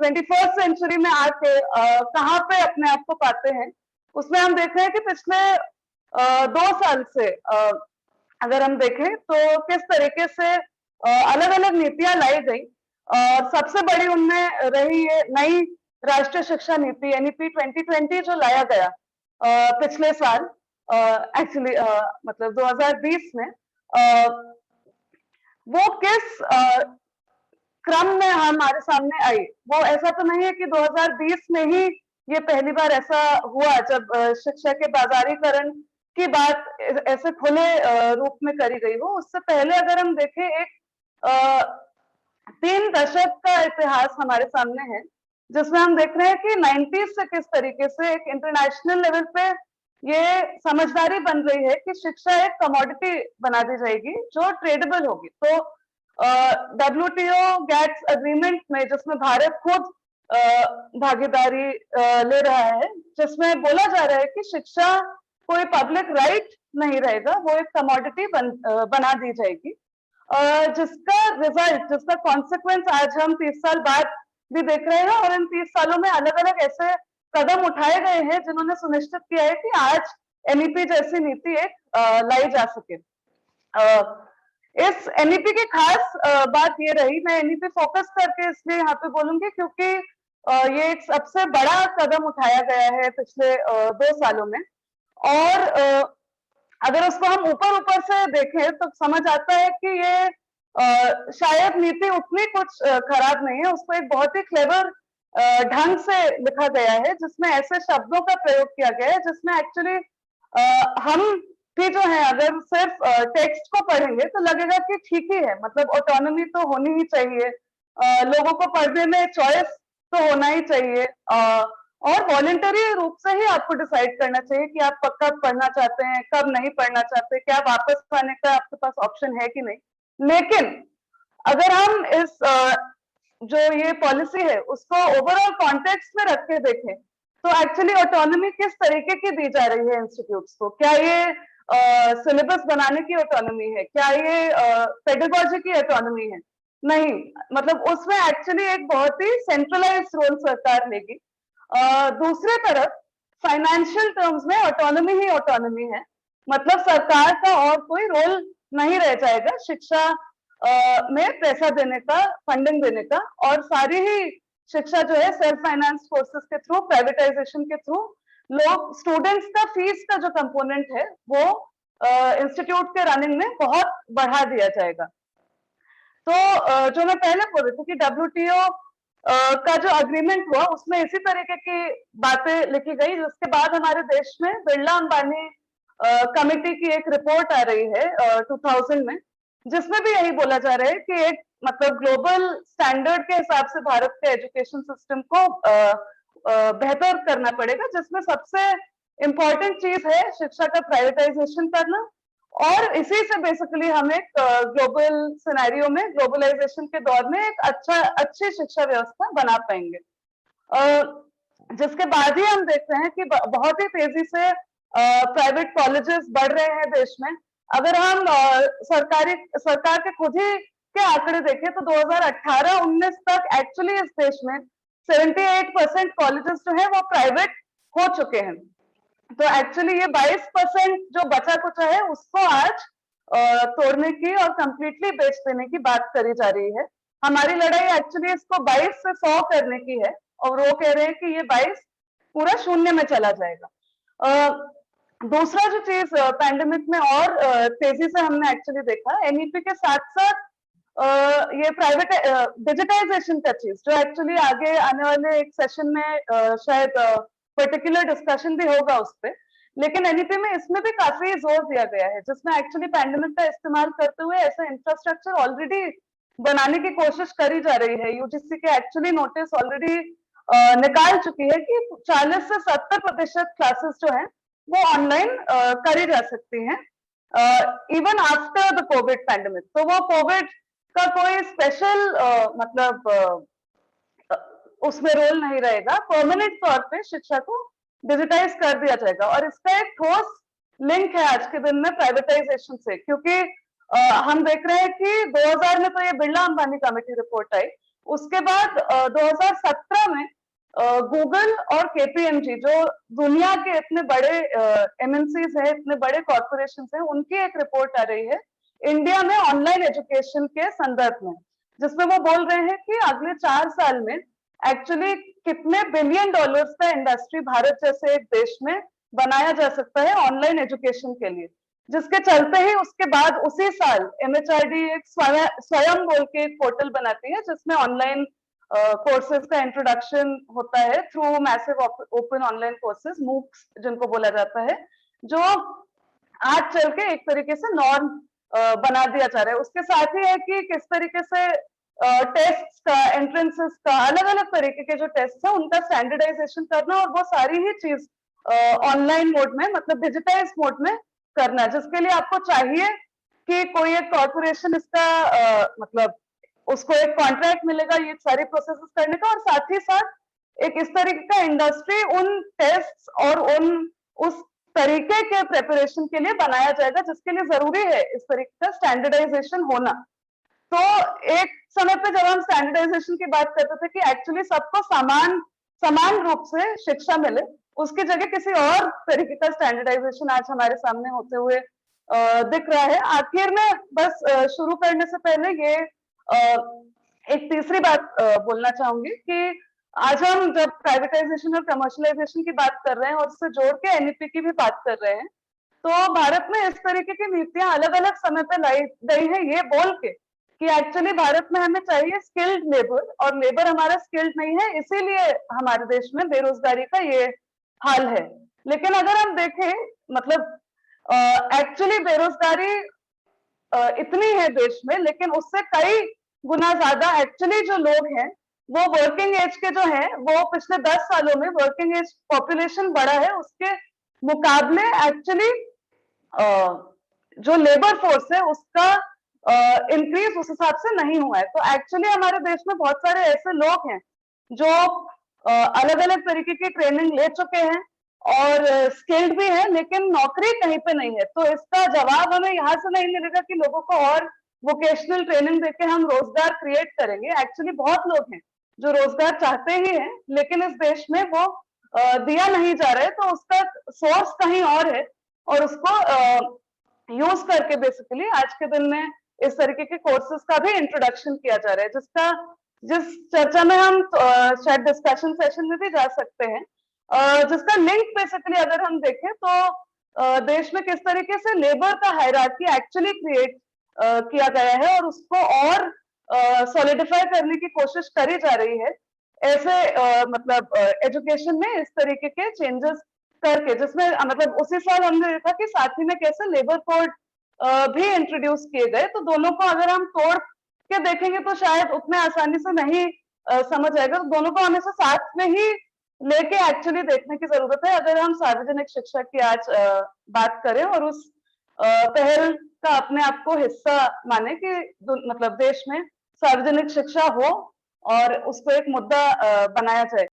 21st century में आके कहाँ पे अपने आप को पाते हैं, उसमें हम देख रहे हैं कि पिछले 2 साल से अगर हम देखें तो किस तरीके से अलग अलग नीतियां लाई गई, और सबसे बड़ी उनमें रही है नई राष्ट्रीय शिक्षा नीति एनईपी 2020 जो लाया गया पिछले साल, एक्चुअली मतलब 2020 में। वो किस क्रम में हमारे सामने आई, वो ऐसा तो नहीं है कि 2020 में ही ये पहली बार ऐसा हुआ जब शिक्षा के बाजारीकरण की बात ऐसे खुले रूप में करी गई हो। उससे पहले अगर हम देखें, एक 3 दशक का इतिहास हमारे सामने है, जिसमें हम देख रहे हैं कि 90s से किस तरीके से एक इंटरनेशनल लेवल पे ये समझदारी बन रही है कि शिक्षा एक कमोडिटी बना दी जाएगी जो ट्रेडेबल होगी। तो WTO गैट्स अग्रीमेंट में, जिसमें भारत खुद भागीदारी ले रहा है, जिसमें बोला जा रहा है कि शिक्षा कोई पब्लिक राइट नहीं रहेगा, वो एक कमोडिटी बना दी जाएगी, जिसका रिजल्ट, जिसका कॉन्सिक्वेंस आज हम 30 साल बाद भी देख रहे हैं। और इन 30 सालों में अलग अलग ऐसे कदम उठाए गए हैं जिन्होंने सुनिश्चित किया है कि आज एनईपी जैसी नीति एक लाई जा सके। इस एनईपी की खास बात ये रही, मैं एनईपी फोकस करके इसलिए यहाँ पे बोलूंगी क्योंकि ये एक सबसे बड़ा कदम उठाया गया है पिछले 2 सालों में। और अगर उसको हम ऊपर ऊपर से देखें तो समझ आता है कि ये शायद नीति उतनी कुछ खराब नहीं है, उसको एक बहुत ही क्लेवर ढंग से लिखा गया है, जिसमें ऐसे शब्दों का प्रयोग किया गया है जिसमें एक्चुअली हम भी जो है अगर सिर्फ टेक्स्ट को पढ़ेंगे तो लगेगा कि ठीक ही है, मतलब ऑटोनॉमी तो होनी ही चाहिए, लोगों को पढ़ने में चॉइस तो होना ही चाहिए, और वॉलंटरी रूप से ही आपको डिसाइड करना चाहिए कि आप कब पढ़ना चाहते हैं, कब नहीं पढ़ना चाहते, क्या वापस आने का आपके पास ऑप्शन है कि नहीं। लेकिन अगर हम इस जो ये पॉलिसी है उसको ओवरऑल कॉन्टेक्स्ट में रख के देखें तो एक्चुअली ऑटोनॉमी किस तरीके की दी जा रही है इंस्टीट्यूट्स को। क्या ये सिलेबस बनाने की ऑटोनॉमी है, क्या ये पेडागोजी की ऑटोनॉमी है? नहीं, मतलब उसमें एक्चुअली एक बहुत ही सेंट्रलाइज्ड रोल सरकार लेगी। दूसरे तरफ फाइनेंशियल टर्म्स में ऑटोनॉमी ही ऑटोनॉमी है, मतलब सरकार का और कोई रोल नहीं रह जाएगा शिक्षा में पैसा देने का, फंडिंग देने का, और सारी ही शिक्षा जो है सेल्फ फाइनेंस कोर्सेज के थ्रू, प्राइवेटाइजेशन के थ्रू, लोग स्टूडेंट्स का फीस का जो कंपोनेंट है वो इंस्टीट्यूट के रनिंग में बहुत बढ़ा दिया जाएगा। तो जो मैं पहले बोल रही थी कि WTO का जो अग्रीमेंट हुआ उसमें इसी तरीके की बातें लिखी गई, जिसके बाद हमारे देश में बिरला अंबानी कमेटी की एक रिपोर्ट आ रही है 2000 में, जिसमें भी यही बोला जा रहा है कि एक मतलब ग्लोबल स्टैंडर्ड के हिसाब से भारत के एजुकेशन सिस्टम को बेहतर करना पड़ेगा, जिसमें सबसे इम्पोर्टेंट चीज है शिक्षा का प्राइवेटाइजेशन करना। और इसी से बेसिकली हम एक ग्लोबल सिनेरियो में, ग्लोबलाइजेशन के दौर में एक अच्छी शिक्षा व्यवस्था बना पाएंगे, जिसके बाद ही हम देखते हैं कि बहुत ही तेजी से प्राइवेट कॉलेजेस बढ़ रहे हैं देश में। अगर हम सरकार के खुद ही के आंकड़े देखें तो 2018-19 तक एक्चुअली इस देश में 78% कॉलेजेस जो है वो प्राइवेट हो चुके हैं। तो एक्चुअली ये 22% जो बचा कुचा है उसको आज तोड़ने की और कंप्लीटली बेच देने की बात करी जा रही है। हमारी लड़ाई एक्चुअली इसको 22 से 100 करने की है, और वो कह रहे हैं कि ये 22 पूरा शून्य में चला जाएगा। दूसरा जो चीज पैंडेमिक में और तेजी से हमने एक्चुअली देखा, एनईपी के साथ साथ ये प्राइवेट डिजिटाइजेशन का चीज, जो एक्चुअली आगे आने वाले एक सेशन में शायद पर्टिकुलर डिस्कशन भी होगा उस पर, लेकिन एनईपी में इसमें भी काफी जोर दिया गया है, जिसमें एक्चुअली पैंडेमिक का इस्तेमाल करते हुए ऐसा इंफ्रास्ट्रक्चर ऑलरेडी बनाने की कोशिश करी जा रही है। यूजीसी के एक्चुअली नोटिस ऑलरेडी निकाल चुकी है कि 40 से 70% क्लासेस जो है वो ऑनलाइन करी जा सकती हैं even after the Covid pandemic. तो वो कोविड का कोई स्पेशल मतलब उसमें रोल नहीं रहेगा, परमानेंट तौर पे शिक्षा को डिजिटाइज कर दिया जाएगा। और इसका एक ठोस लिंक है आज के दिन में प्राइवेटाइजेशन से, क्योंकि हम देख रहे हैं कि 2000 में तो ये बिरला अंबानी कमेटी रिपोर्ट आई, उसके बाद 2017 में गूगल और केपीएमजी जो दुनिया के इतने बड़े एमएनसीज हैं, इतने बड़े कॉर्पोरेशन हैं, उनकी एक रिपोर्ट आ रही है इंडिया में ऑनलाइन एजुकेशन के संदर्भ में, जिसमें वो बोल रहे हैं कि अगले 4 साल में एक्चुअली कितने बिलियन डॉलर्स का इंडस्ट्री भारत जैसे एक देश में बनाया जा सकता है ऑनलाइन एजुकेशन के लिए, जिसके चलते ही उसके बाद उसी साल एमएचआरडी एक स्वयं बोल के एक पोर्टल बनाती है जिसमें ऑनलाइन कोर्सेज का इंट्रोडक्शन होता है through massive open online courses, MOOCs जिनको बोला जाता है, जो आज चल के एक तरीके से नॉर्म बना दिया जा रहा है। उसके साथ ही है कि किस तरीके से टेस्ट का, एंट्रेंसेस का, अलग अलग तरीके के जो टेस्ट है उनका स्टैंडर्डाइजेशन करना, और वो सारी ही चीज ऑनलाइन मोड में, मतलब डिजिटाइज मोड में करना, जिसके लिए आपको चाहिए कि कोई एक कॉर्पोरेशन इसका मतलब उसको एक कॉन्ट्रैक्ट मिलेगा ये सारी प्रोसेस करने का, और साथ ही साथ एक इस तरीके का इंडस्ट्री उन टेस्ट और उस तरीके के प्रिपरेशन के लिए बनाया जाएगा जिसके लिए जरूरी है इस तरीके का स्टैंडर्डाइजेशन होना। तो एक समय पे जब हम स्टैंडर्डाइजेशन की बात करते थे कि एक्चुअली सबको समान रूप से शिक्षा मिले, उसकी जगह किसी और तरीके का स्टैंडर्डाइजेशन आज हमारे सामने होते हुए दिख रहा है। आखिर में बस शुरू करने से पहले ये एक तीसरी बात बोलना चाहूंगी कि आज हम जब प्राइवेटाइजेशन और कमर्शियलाइजेशन की बात कर रहे हैं और उससे जोड़ के एनईपी की भी बात कर रहे हैं, तो भारत में इस तरीके की नीतियां अलग अलग समय पे लाई गई है ये बोल के कि एक्चुअली भारत में हमें चाहिए स्किल्ड लेबर, और लेबर हमारा स्किल्ड नहीं है, इसीलिए हमारे देश में बेरोजगारी का ये हाल है। लेकिन अगर हम देखें, मतलब एक्चुअली बेरोजगारी इतनी है देश में, लेकिन उससे कई गुना ज्यादा एक्चुअली जो लोग हैं वो वर्किंग एज के जो हैं, वो पिछले 10 सालों में वर्किंग एज पॉपुलेशन बढ़ा है, उसके मुकाबले एक्चुअली जो लेबर फोर्स है उसका इंक्रीज उस हिसाब से नहीं हुआ है। तो एक्चुअली हमारे देश में बहुत सारे ऐसे लोग हैं जो अलग अलग तरीके की ट्रेनिंग ले चुके हैं और स्किल्ड भी है, लेकिन नौकरी कहीं पे नहीं है। तो इसका जवाब हमें यहाँ से नहीं मिलेगा कि लोगों को और वोकेशनल ट्रेनिंग देके हम रोजगार क्रिएट करेंगे। एक्चुअली बहुत लोग हैं जो रोजगार चाहते ही हैं, लेकिन इस देश में वो दिया नहीं जा रहा है, तो उसका सोर्स कहीं और है, और उसको यूज करके बेसिकली आज के दिन में इस तरीके के कोर्सेज का भी इंट्रोडक्शन किया जा रहा है, जिस चर्चा में हम शायद डिस्कशन सेशन में भी जा सकते हैं, जिसका लिंक बेसिकली अगर हम देखें तो देश में किस तरीके से लेबर का हायरार्की एक्चुअली क्रिएट किया गया है और उसको और सॉलिडिफाई करने की कोशिश करी जा रही है ऐसे मतलब एजुकेशन में इस तरीके के चेंजेस करके, जिसमें मतलब उसी साल हमने देखा कि साथ ही में कैसे लेबर कोड भी इंट्रोड्यूस किए गए। तो दोनों को अगर हम तोड़ के देखेंगे तो शायद उतने आसानी से नहीं समझ आएगा, तो दोनों को हमेशा साथ में ही लेके एक्चुअली देखने की जरूरत है अगर हम सार्वजनिक शिक्षा की आज बात करें और उस पहल का अपने आप को हिस्सा माने कि मतलब देश में सार्वजनिक शिक्षा हो और उसको एक मुद्दा बनाया जाए।